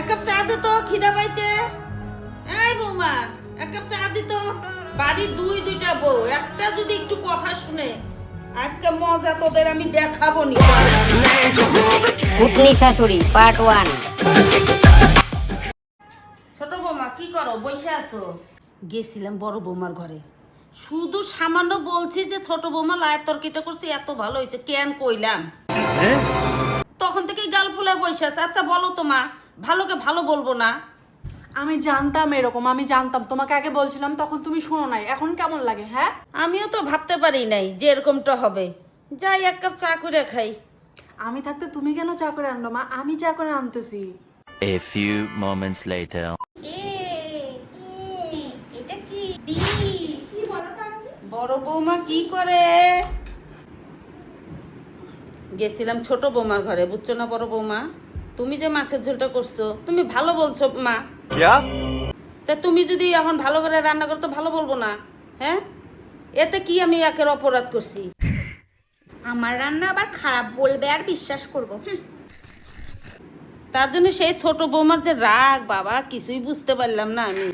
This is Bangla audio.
এক কাপ চা দে তো, খিদা পাইছে। এই বৌমা, এক কাপ চা দি তো। বাড়ির দুইটা বউ, একটা যদি একটু কথা শুনে, আজকে মজা তোদের আমি দেখাবো নি। ভূতনি শাশুড়ি পার্ট 1। ছোট বৌমা কি করো, বসে আছো? গেছিলাম বড় বৌমার ঘরে, শুধু সামান্য বলছি যে ছোট বৌমা লায়ের তরকিটা করছে, এত ভালো হয়েছে, কেন কইলাম তখন থেকেই গাল ফুলে বসে আছে। আচ্ছা বলো তো মা, ভালোকে ভালো বলবো না? আমি জানতাম এরকম, আমি জানতাম। তোমাকে আগে বলছিলাম তখন তুমি শোনো নাই। এখন কেমন লাগে? হ্যাঁ, আমিও তো ভাবতে পারি নাই যে এরকমটা হবে। যাই এক কাপ চা করে খাই। আমি থাকতে তুমি কেন চা করে আনলো মা? আমি চা করে আনতেছি। A few moments later. এটা কি বি কি বলো তো আপনি? বড় বৌমা কি করে? গেছিলাম ছোট বৌমার ঘরে, বুঝছো না বড় বৌমা? তুমি যে মাছের ঝোলটা করছো, তুমি ভালো বলছো মা। তা তুমি যদি এখন ভালো করে রান্না করো তো ভালো বলবো না? হ্যাঁ, এতে কি আমি একের অপরাধ করছি? আমার রান্না আবার খারাপ বলবে আর বিশ্বাস করবো? তার জন্য সেই ছোট বৌমার যে রাগ, বাবা কিছুই বুঝতে পারলাম না আমি।